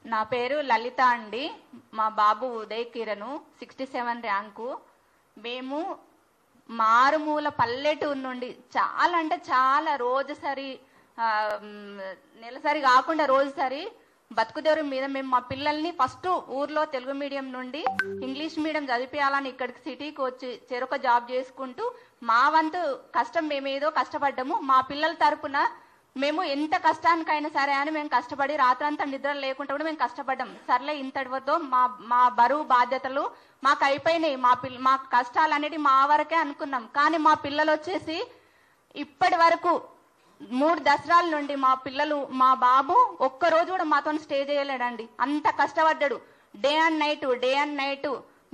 నా పేరు లలిత అండి. మా బాబు ఉదయ్ కిరణ్ 67 ర్యాంకు. మేము మారుమూల పల్లెటూరు నుండి చాలా అంటే చాలా రోజుసరి నెలసరి కాకుండా రోజుసరి బతుకుదేరు మీద మేము మా పిల్లల్ని ఫస్ట్ ఊర్లో తెలుగు మీడియం నుండి ఇంగ్లీష్ మీడియం చదివించాలని ఇక్కడికి సిటీకి వచ్చి చెరొక జాబ్ చేసుకుంటూ మా వంతు కష్టం మేమేదో కష్టపడ్డాము. మా పిల్లల తరపున మేము ఎంత కష్టానికైనా సరే అని మేము కష్టపడి రాత్రంతా నిద్ర లేకుండా కూడా మేము కష్టపడ్డాం. సర్లే ఇంతటితో మా బరువు బాధ్యతలు మాకు అయిపోయినాయి. మా కష్టాలు అనేవి మా వరకే అనుకున్నాం. కానీ మా పిల్లలు వచ్చేసి ఇప్పటి వరకు 3 దసరాల నుండి మా బాబు ఒక్కరోజు కూడా మాతో స్టే చేయలేడండి. అంత కష్టపడ్డాడు. డే అండ్ నైట్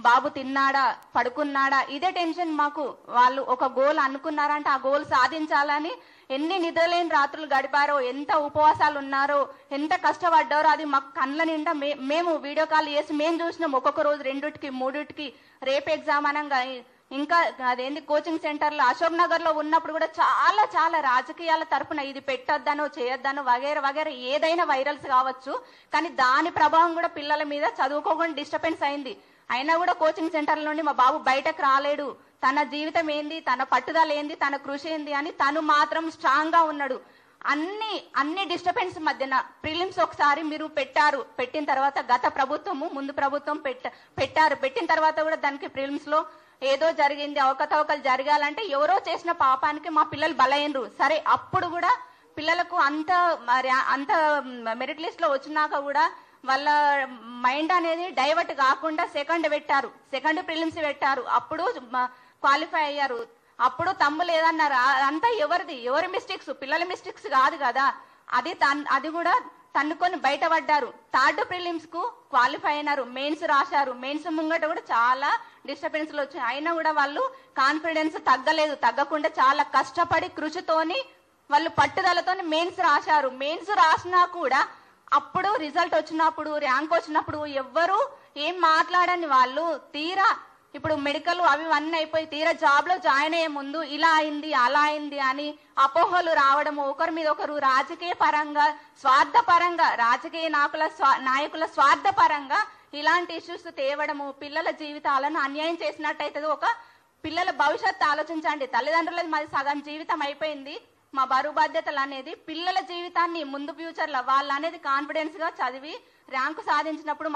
బాబు తిన్నాడా పడుకున్నాడా ఇదే టెన్షన్ మాకు. వాళ్ళు ఒక గోల్ అనుకున్నారంటే ఆ గోల్ సాధించాలని ఎన్ని నిద్రలేని రాత్రులు గడిపారో, ఎంత ఉపవాసాలు ఉన్నారో, ఎంత కష్టపడ్డారో అది మాకు కళ్ళ నిండా మేము వీడియో కాల్ చేసి మేము చూసినాం. ఒక్కొక్క రోజు 2కి 3కి రేపు ఎగ్జామ్ అనగా ఇంకా అదేంటి కోచింగ్ సెంటర్లో అశోక్ నగర్ లో ఉన్నప్పుడు కూడా చాలా చాలా రాజకీయాల తరపున ఇది పెట్టొద్దనో చేయొద్దనో వగేర ఏదైనా వైరల్స్ కావచ్చు. కానీ దాని ప్రభావం కూడా పిల్లల మీద చదువుకోకుండా డిస్టర్బెన్స్ అయింది. అయినా కూడా కోచింగ్ సెంటర్ల నుండి మా బాబు బయటకు రాలేడు. తన జీవితం ఏంది, తన పట్టుదల ఏంది, తన కృషి ఏంది అని తను మాత్రం స్ట్రాంగ్ గా ఉన్నాడు. అన్ని డిస్టర్బెన్స్ మధ్యన ప్రిలిమ్స్ ఒకసారి మీరు పెట్టిన తర్వాత గత ప్రభుత్వము ముందు ప్రభుత్వం పెట్టిన తర్వాత కూడా దానికి ప్రిలిమ్స్ లో ఏదో జరిగింది, అవకతవకలు జరగాలంటే ఎవరో చేసిన పాపానికి మా పిల్లలు బలైనరు. సరే అప్పుడు కూడా పిల్లలకు అంత మెరిట్ లిస్ట్ లో వచ్చినాక కూడా వాళ్ళ మైండ్ అనేది డైవర్ట్ కాకుండా సెకండ్ ప్రిలిమ్స్ పెట్టారు. అప్పుడు క్వాలిఫై అయ్యారు. అప్పుడు తమ్ము లేదన్నారు. అంతా ఎవరి మిస్టేక్స్, పిల్లల మిస్టేక్స్ కాదు కదా. అది కూడా తన్నుకొని బయటపడ్డారు. 3rd ప్రిలిమ్స్ కు క్వాలిఫై అయినారు. మెయిన్స్ రాశారు. మెయిన్స్ ముంగట కూడా చాలా డిస్టర్బెన్స్లు వచ్చాయి. అయినా కూడా వాళ్ళు కాన్ఫిడెన్స్ తగ్గకుండా చాలా కష్టపడి కృషితోని వాళ్ళు పట్టుదలతో మెయిన్స్ రాశారు. మెయిన్స్ రాసినా కూడా అప్పుడు రిజల్ట్ వచ్చినప్పుడు ర్యాంక్ వచ్చినప్పుడు ఎవ్వరు ఏం మాట్లాడని వాళ్ళు తీరా ఇప్పుడు మెడికల్ అవి అన్నీ అయిపోయి తీరా జాబ్ లో జాయిన్ అయ్యే ముందు ఇలా అయింది అలా అయింది అని అపోహలు రావడము, ఒకరి మీద ఒకరు రాజకీయ పరంగా స్వార్థపరంగా రాజకీయ నాయకుల స్వార్థపరంగా ఇలాంటి ఇష్యూస్ తేవడము పిల్లల జీవితాలను అన్యాయం చేసినట్టయితే ఒక పిల్లల భవిష్యత్తు ఆలోచించండి. తల్లిదండ్రులది మాది సగం జీవితం అయిపోయింది. మా బరువు బాధ్యతలు అనేది పిల్లల జీవితాన్ని ముందు ఫ్యూచర్ లో వాళ్ళు అనేది కాన్ఫిడెన్స్ గా చదివి ర్యాంకు సాధించినప్పుడు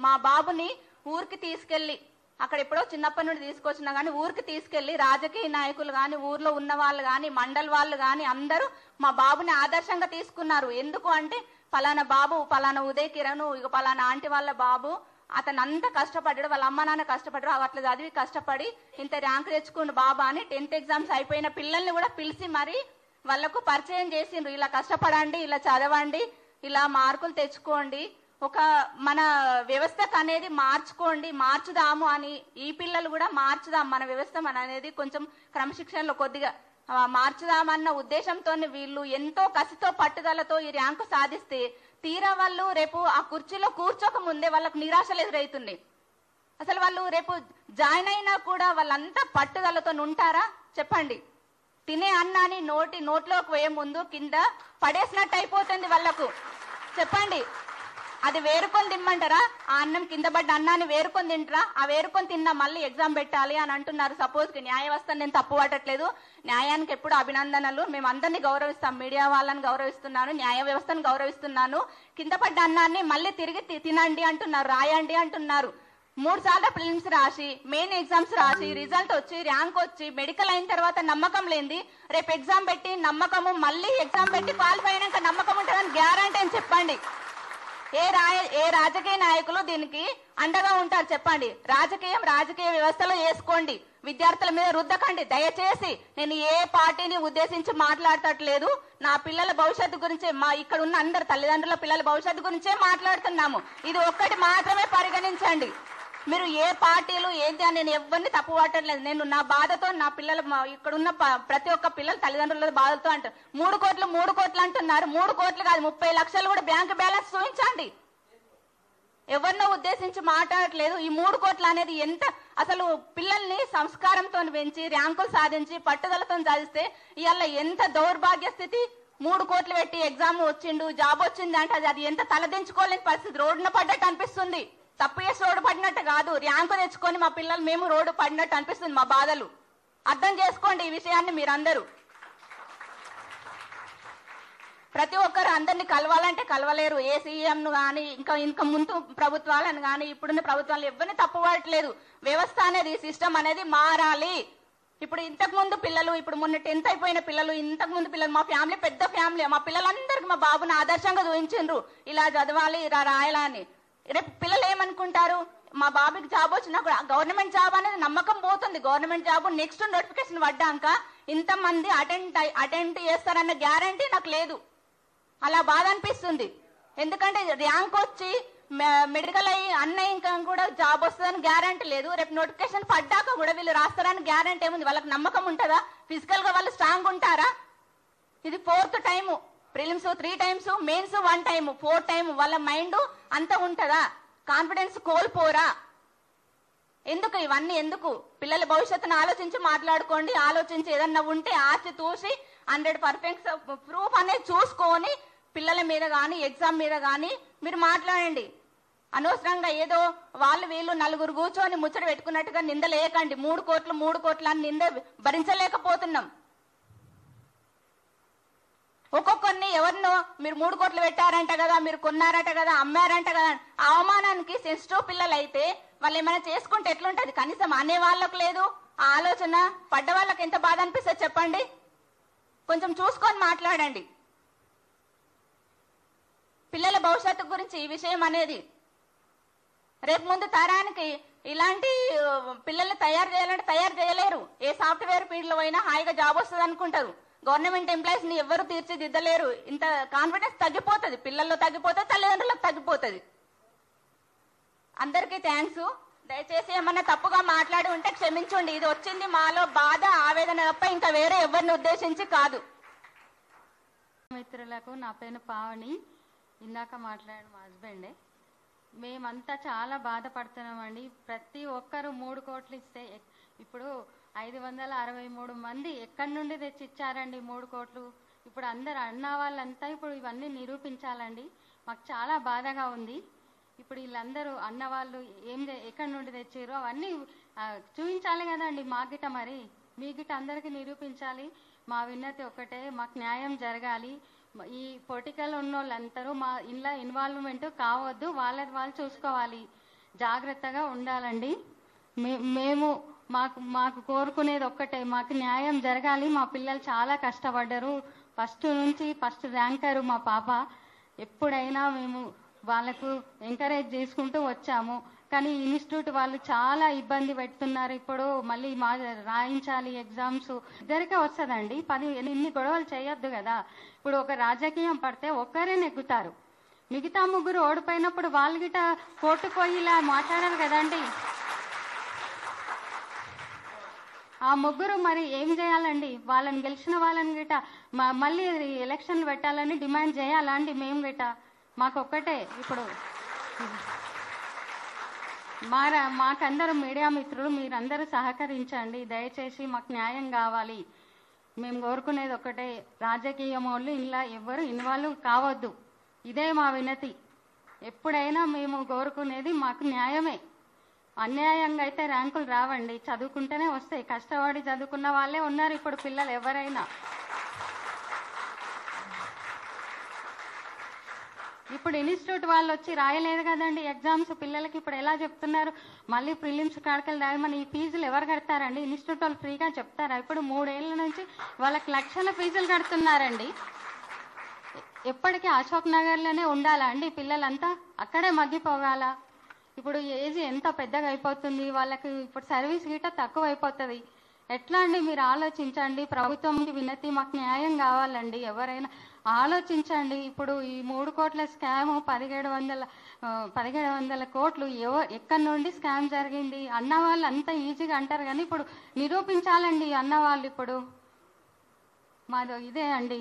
మా బాబుని ఊరికి తీసుకెళ్లి అక్కడ ఎప్పుడో చిన్నప్పటి నుండి తీసుకొచ్చినా గానీ ఊరికి తీసుకెళ్లి రాజకీయ నాయకులు గాని ఊర్లో ఉన్న వాళ్ళు గాని మండల్ వాళ్ళు గాని అందరూ మా బాబుని ఆదర్శంగా తీసుకున్నారు. ఎందుకు అంటే పలానా బాబు పలానా ఉదయ్ కిరణ్ ఇక పలానా ఆంటీ వాళ్ళ బాబు అతను అంత కష్టపడ్డాడు, వాళ్ళ అమ్మ నాన్న కష్టపడ్డాడు, అట్లా చదివి కష్టపడి ఇంత ర్యాంక్ తెచ్చుకుండు బాబా అని 10th ఎగ్జామ్స్ అయిపోయిన పిల్లల్ని కూడా పిలిచి మరి వాళ్లకు పరిచయం చేసిండ్రు. ఇలా కష్టపడండి, ఇలా చదవండి, ఇలా మార్కులు తెచ్చుకోండి, ఒక మన వ్యవస్థకు అనేది మార్చుదాము అని. ఈ పిల్లలు కూడా మార్చుదాం మన వ్యవస్థ అనేది కొంచెం క్రమశిక్షణలో కొద్దిగా మార్చుదామన్న ఉద్దేశంతో వీళ్ళు ఎంతో కసితో పట్టుదలతో ఈ ర్యాంకు సాధిస్తే తీరా వాళ్ళు రేపు ఆ కుర్చీలో కూర్చోక ముందే వాళ్ళకు నిరాశలు ఎదురవుతుంది. అసలు వాళ్ళు రేపు జాయిన్ అయినా కూడా వాళ్ళంతా పట్టుదలతో ఉంటారా చెప్పండి? తినే అన్నాన్ని నోట్లోకి పోయే ముందు కింద పడేసినట్టు అయిపోతుంది వాళ్ళకు. చెప్పండి, అది వేరుకొని తిమ్మంటారా? ఆ అన్నం కింద పడ్డ అన్నాన్ని వేరుకొని తింటారా? ఆ వేరుకొని తిన్నా మళ్ళీ ఎగ్జామ్ పెట్టాలి అని అంటున్నారు. సపోజ్ న్యాయ వ్యవస్థను నేను తప్పు పట్టట్లేదు, న్యాయానికి ఎప్పుడు అభినందనలు, మేము అందరినీ గౌరవిస్తాం, మీడియా వాళ్ళని గౌరవిస్తున్నాను, న్యాయ వ్యవస్థను గౌరవిస్తున్నాను. కింద పడ్డ అన్నాన్ని మళ్ళీ తిరిగి తినండి అంటున్నారు, రాయండి అంటున్నారు. 3 సార్లు ప్రిలిమ్స్ రాసి మెయిన్ ఎగ్జామ్స్ రాసి రిజల్ట్ వచ్చి ర్యాంక్ వచ్చి మెడికల్ అయిన తర్వాత నమ్మకం లేనిది రేపు ఎగ్జామ్ పెట్టి నమ్మకము మళ్ళీ ఎగ్జామ్ పెట్టి క్వాలిఫై అయినాక నమ్మకం ఉంటుందని గ్యారంటీ అని చెప్పండి. ఏ రాజకీయ నాయకులు దీనికి అండగా ఉంటారు చెప్పండి? రాజకీయ వ్యవస్థలో చేసుకోండి, విద్యార్థుల మీద రుద్దకండి దయచేసి. నేను ఏ పార్టీని ఉద్దేశించి మాట్లాడతట్లేదు, నా పిల్లల భవిష్యత్తు గురించే, మా ఇక్కడ ఉన్న అందరు తల్లిదండ్రుల పిల్లల భవిష్యత్తు గురించే మాట్లాడుతున్నాము. ఇది ఒక్కటి మాత్రమే పరిగణించండి. మీరు ఏ పార్టీలు ఏంటి అని నేను ఎవరిని తప్పు పట్టట్లేదు. నేను నా బాధతో నా పిల్లలు ఇక్కడ ఉన్న ప్రతి ఒక్క పిల్లలు తల్లిదండ్రుల బాధతో అంటారు. 3 కోట్లు అంటున్నారు. 3 కోట్లు కాదు 30 లక్షలు కూడా బ్యాంక్ బ్యాలెన్స్ చూపించండి. ఎవరినో ఉద్దేశించి మాట్లాడట్లేదు. ఈ 3 కోట్లు అనేది ఎంత అసలు పిల్లల్ని సంస్కారంతో పెంచి ర్యాంకులు సాధించి పట్టుదలతో సాధిస్తే ఇవాళ ఎంత దౌర్భాగ్య స్థితి 3 కోట్లు పెట్టి ఎగ్జామ్ వచ్చిండు, జాబ్ వచ్చింది అంటే అది ఎంత తలదించుకోలేని పరిస్థితి. రోడ్డున పడ్డట్టు అనిపిస్తుంది. తప్పు చేసి రోడ్డు పడినట్టు కాదు, ర్యాంకు తెచ్చుకొని మా పిల్లలు మేము రోడ్డు పడినట్టు అనిపిస్తుంది. మా బాధలు అర్థం చేసుకోండి. ఈ విషయాన్ని మీరందరూ ప్రతి ఒక్కరు అందరినీ కలవాలంటే కలవలేరు. ఏ సీఎంను కానీ ఇంకా ముందు ప్రభుత్వాలను కానీ ఇప్పుడున్న ప్రభుత్వాలు ఎవరిని తప్పుపడట్లేదు. వ్యవస్థ అనేది, సిస్టమ్ అనేది మారాలి. ఇప్పుడు ఇంతకు ముందు పిల్లలు, ఇప్పుడు మొన్న 10th అయిపోయిన పిల్లలు, ఇంతకు ముందు పిల్లలు, మా ఫ్యామిలీ పెద్ద ఫ్యామిలీ, మా పిల్లలందరికీ మా బాబుని ఆదర్శంగా చూపించిండ్రు. ఇలా చదవాలి, ఇలా రాయాలని. రేపు పిల్లలు ఏమనుకుంటారు, మా బాబుకి జాబ్ వచ్చినా కూడా గవర్నమెంట్ జాబ్ అనేది నమ్మకం పోతుంది. గవర్నమెంట్ జాబ్ నెక్స్ట్ నోటిఫికేషన్ పడ్డాక ఇంతమంది అటెండ్ చేస్తారన్న గ్యారంటీ నాకు లేదు. అలా బాధ అనిపిస్తుంది. ఎందుకంటే ర్యాంక్ వచ్చి మెడికల్ అయ్యి అన్నయ్య ఇంకా కూడా జాబ్ వస్తుందని గ్యారంటీ లేదు. రేపు నోటిఫికేషన్ పడ్డాక కూడా వీళ్ళు రాస్తారని గ్యారంటీ ఏముంది? వాళ్ళకి నమ్మకం ఉంటుందా? ఫిజికల్ గా వాళ్ళు స్ట్రాంగ్ ఉంటారా? ఇది 4th time. Prelims 3 times, mains 1 time, 4th time. వాళ్ళ మైండ్ అంతా ఉంటుందా? కాన్ఫిడెన్స్ కోల్పోరా? ఎందుకు ఇవన్నీ? ఎందుకు? పిల్లల భవిష్యత్తును ఆలోచించి మాట్లాడుకోండి. ఆలోచించి ఏదన్నా ఉంటే ఆచి చూసి 100% ప్రూఫ్ అనేది చూసుకొని పిల్లల మీద కానీ ఎగ్జామ్ మీద కానీ మీరు మాట్లాడండి. అనవసరంగా ఏదో వాళ్ళు వీళ్ళు నలుగురు కూర్చొని ముచ్చట పెట్టుకున్నట్టుగా నిందలేయకండి. 3 కోట్లు అని నింద భరించలేకపోతున్నాం. ఒక్కొక్కరిని ఎవరినో మీరు 3 కోట్లు పెట్టారంట కదా, మీరు కొన్నారట కదా, అమ్మారంట కదా, అవమానానికి సెన్సిటివ్ పిల్లలు అయితే వాళ్ళు ఏమైనా చేసుకుంటే ఎట్లుంటది? కనీసం అనే వాళ్ళకు లేదు ఆ ఆలోచన. పడ్డ వాళ్ళకి ఎంత బాధ అనిపిస్తుంది చెప్పండి. కొంచెం చూసుకొని మాట్లాడండి. పిల్లల భవిష్యత్తు గురించి ఈ విషయం అనేది రేపు ముందు తరానికి ఇలాంటి పిల్లల్ని తయారు చేయాలంటే తయారు చేయలేరు. ఏ సాఫ్ట్వేర్ ఫీల్డ్లో అయినా హాయిగా జాబ్ వస్తుంది అనుకుంటారు. గవర్నమెంట్ ఎంప్లాయీస్ ని ఎవరు తీర్చిదిద్దలేరు. ఇంత కాన్ఫిడెన్స్ తగ్గిపోతుంది, పిల్లల్లో తగ్గిపోతుంది, తల్లిదండ్రులకు తగ్గిపోతుంది. అందరికీ థ్యాంక్స్. దయచేసి ఏమన్నా తప్పుగా మాట్లాడి ఉంటే క్షమించండి. ఇది వచ్చింది మాలో బాధ, ఆవేదన తప్ప ఇంకా వేరే ఎవరిని ఉద్దేశించి కాదు. మిత్రులకు నా పేరు పావని. ఇందాక మాట్లాడిన మా హస్బెండే. మేమంతా చాలా బాధపడుతున్నామండి. ప్రతి ఒక్కరు 3 కోట్లు ఇస్తే ఇప్పుడు 563 మంది ఎక్కడి నుండి తెచ్చిచ్చారండి 3 కోట్లు? ఇప్పుడు అందరు అన్న వాళ్ళంతా ఇప్పుడు ఇవన్నీ నిరూపించాలండి. మాకు చాలా బాధగా ఉంది. ఇప్పుడు వీళ్ళందరూ అన్న వాళ్ళు ఎక్కడి నుండి తెచ్చారో అవన్నీ చూపించాలి కదండి. మా గిట మరి మీ గిట అందరికీ నిరూపించాలి. మా విన్నతి ఒకటే, మాకు న్యాయం జరగాలి. ఈ పొలిటికల్ ఉన్న వాళ్ళందరూ మా ఇంట్లో ఇన్వాల్వ్మెంట్ కావద్దు, వాళ్ళు చూసుకోవాలి. జాగ్రత్తగా ఉండాలండి. మేము మాకు కోరుకునేది ఒక్కటే, మాకు న్యాయం జరగాలి. మా పిల్లలు చాలా కష్టపడ్డారు. ఫస్ట్ ర్యాంకరు మా పాప. ఎప్పుడైనా మేము వాళ్ళకు ఎంకరేజ్ చేసుకుంటూ వచ్చాము. కానీ ఇన్స్టిట్యూట్ వాళ్ళు చాలా ఇబ్బంది పెడుతున్నారు. ఇప్పుడు మళ్ళీ రాయించాలి ఎగ్జామ్స్. ఇద్దరికే వస్తుందండి. ఇన్ని గొడవలు చేయొద్దు కదా. ఇప్పుడు ఒక రాజకీయం పడితే ఒక్కరే నెగ్గుతారు. మిగతా 3 ఓడిపోయినప్పుడు వాళ్ళు గిట కోర్టుకు పోయి ఇలా మాట్లాడారు కదండి. ఆ 3 మరి ఏం చేయాలండి? వాళ్ళని గెలిచిన వాళ్ళని గిట మళ్ళీ ఎలక్షన్లు పెట్టాలని డిమాండ్ చేయాలా అండి? మేము గిట మాకొక్కటే ఇప్పుడు మాకందరూ మీడియా మిత్రులు మీరందరూ సహకరించండి. దయచేసి మాకు న్యాయం కావాలి. మేము కోరుకునేది ఒకటే, రాజకీయం వాళ్ళు ఇలా ఎవరు ఇన్వాల్వ్ కావద్దు. ఇదే మా వినతి. ఎప్పుడైనా మేము కోరుకునేది మాకు న్యాయమే. అన్యాయంగా అయితే ర్యాంకులు రావండి, చదువుకుంటేనే వస్తాయి. కష్టపడి చదువుకున్న వాళ్ళే ఉన్నారు ఇప్పుడు పిల్లలు ఎవరైనా. ఇప్పుడు ఇన్స్టిట్యూట్ వాళ్ళు వచ్చి రాయలేదు కదండి ఎగ్జామ్స్ పిల్లలకి. ఇప్పుడు ఎలా చెప్తున్నారు? మళ్ళీ ప్రిలిమ్స్ కాడకలు రాయమని. ఈ ఫీజులు ఎవరు కడతారండి? ఇన్స్టిట్యూట్ వాళ్ళు ఫ్రీగా చెప్తారా? ఇప్పుడు 3 ఏళ్ల నుంచి వాళ్ళకి లక్షల ఫీజులు కడుతున్నారండి. ఎప్పటికీ అశోక్ నగర్లోనే ఉండాలా అండి పిల్లలంతా? అక్కడే మగ్గిపోగాల. ఇప్పుడు ఏజ్ ఎంత పెద్దగా అయిపోతుంది, వాళ్ళకి ఇప్పుడు సర్వీస్ గిట్ట తక్కువ అయిపోతుంది. ఎట్లా అండి? మీరు ఆలోచించండి. ప్రభుత్వంకి వినతి, మాకు న్యాయం కావాలండి. ఎవరైనా ఆలోచించండి. ఇప్పుడు ఈ 3 కోట్ల స్కామ్ 1700 కోట్లు ఎక్కడి నుండి స్కామ్ జరిగింది? అన్న వాళ్ళు అంత ఈజీగా అంటారు కానీ ఇప్పుడు నిరూపించాలండి అన్న వాళ్ళు. ఇప్పుడు మాది ఇదే అండి.